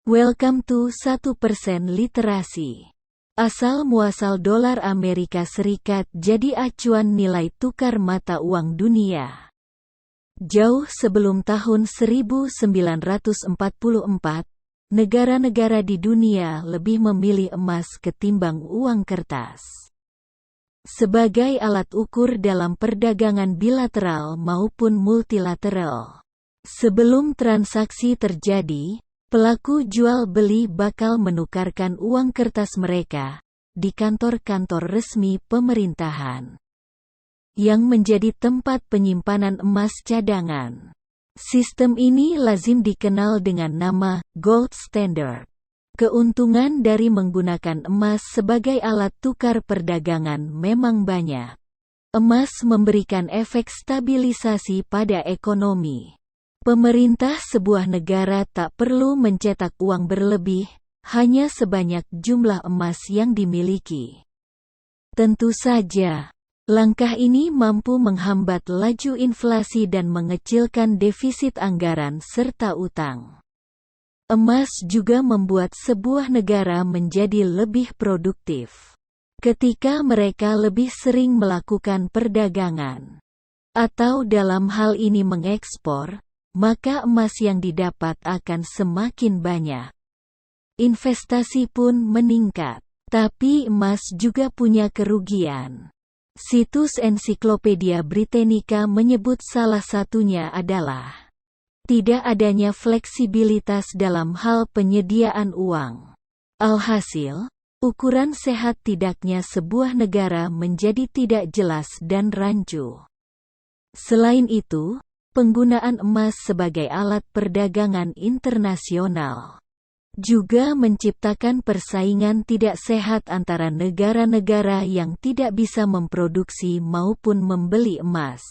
Welcome to 1% Literasi. Asal-muasal dolar Amerika Serikat jadi acuan nilai tukar mata uang dunia. Jauh sebelum tahun 1944, negara-negara di dunia lebih memilih emas ketimbang uang kertas sebagai alat ukur dalam perdagangan bilateral maupun multilateral. Sebelum transaksi terjadi, pelaku jual beli bakal menukarkan uang kertas mereka di kantor-kantor resmi pemerintahan yang menjadi tempat penyimpanan emas cadangan. Sistem ini lazim dikenal dengan nama gold standard. Keuntungan dari menggunakan emas sebagai alat tukar perdagangan memang banyak. Emas memberikan efek stabilisasi pada ekonomi. Pemerintah sebuah negara tak perlu mencetak uang berlebih, hanya sebanyak jumlah emas yang dimiliki. Tentu saja, langkah ini mampu menghambat laju inflasi dan mengecilkan defisit anggaran serta utang. Emas juga membuat sebuah negara menjadi lebih produktif ketika mereka lebih sering melakukan perdagangan, atau dalam hal ini mengekspor, maka emas yang didapat akan semakin banyak. Investasi pun meningkat. Tapi emas juga punya kerugian. Situs Ensiklopedia Britannica menyebut salah satunya adalah tidak adanya fleksibilitas dalam hal penyediaan uang. Alhasil, ukuran sehat tidaknya sebuah negara menjadi tidak jelas dan rancu. Selain itu, penggunaan emas sebagai alat perdagangan internasional juga menciptakan persaingan tidak sehat antara negara-negara yang tidak bisa memproduksi maupun membeli emas.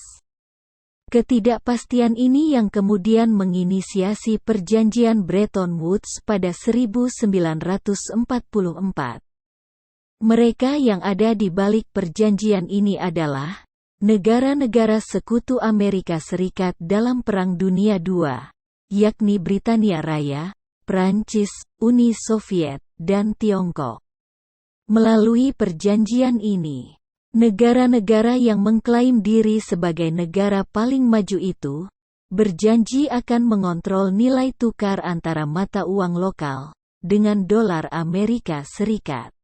Ketidakpastian ini yang kemudian menginisiasi Perjanjian Bretton Woods pada 1944. Mereka yang ada di balik perjanjian ini adalah negara-negara sekutu Amerika Serikat dalam Perang Dunia II, yakni Britania Raya, Prancis, Uni Soviet, dan Tiongkok. Melalui perjanjian ini, negara-negara yang mengklaim diri sebagai negara paling maju itu berjanji akan mengontrol nilai tukar antara mata uang lokal dengan dolar Amerika Serikat.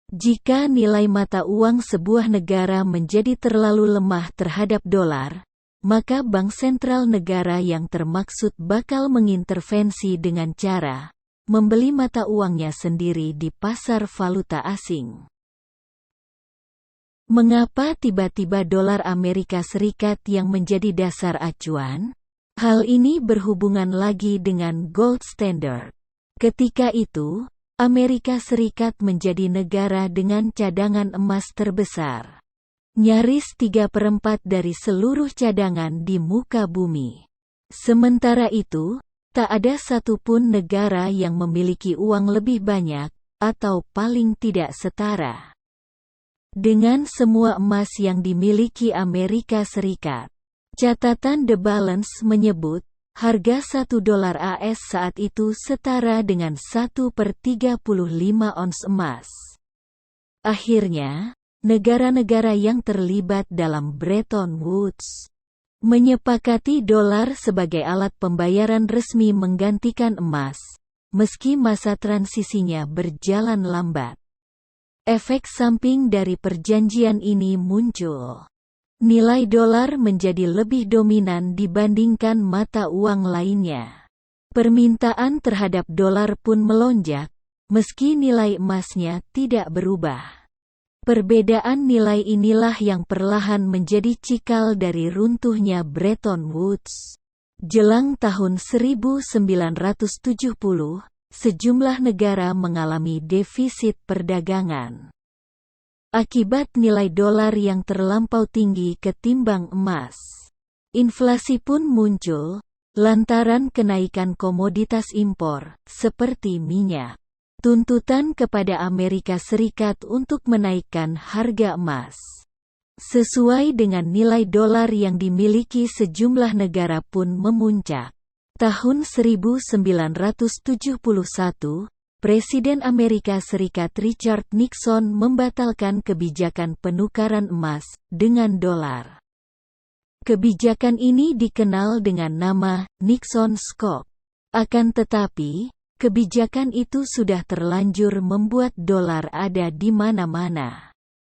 Jika nilai mata uang sebuah negara menjadi terlalu lemah terhadap dolar, maka bank sentral negara yang termaksud bakal mengintervensi dengan cara membeli mata uangnya sendiri di pasar valuta asing. Mengapa tiba-tiba dolar Amerika Serikat yang menjadi dasar acuan? Hal ini berhubungan lagi dengan gold standard. Ketika itu, Amerika Serikat menjadi negara dengan cadangan emas terbesar. Nyaris 3/4 dari seluruh cadangan di muka bumi. Sementara itu, tak ada satupun negara yang memiliki uang lebih banyak, atau paling tidak setara dengan semua emas yang dimiliki Amerika Serikat. Catatan The Balance menyebut, harga $1 AS saat itu setara dengan 1/35 ons emas. Akhirnya, negara-negara yang terlibat dalam Bretton Woods menyepakati dolar sebagai alat pembayaran resmi menggantikan emas, meski masa transisinya berjalan lambat. Efek samping dari perjanjian ini muncul. Nilai dolar menjadi lebih dominan dibandingkan mata uang lainnya. Permintaan terhadap dolar pun melonjak, meski nilai emasnya tidak berubah. Perbedaan nilai inilah yang perlahan menjadi cikal dari runtuhnya Bretton Woods. Jelang tahun 1970, sejumlah negara mengalami defisit perdagangan akibat nilai dolar yang terlampau tinggi ketimbang emas. Inflasi pun muncul, lantaran kenaikan komoditas impor, seperti minyak. Tuntutan kepada Amerika Serikat untuk menaikkan harga emas sesuai dengan nilai dolar yang dimiliki sejumlah negara pun memuncak. Tahun 1971, Presiden Amerika Serikat Richard Nixon membatalkan kebijakan penukaran emas dengan dolar. Kebijakan ini dikenal dengan nama Nixon Scope. Akan tetapi, kebijakan itu sudah terlanjur membuat dolar ada di mana-mana.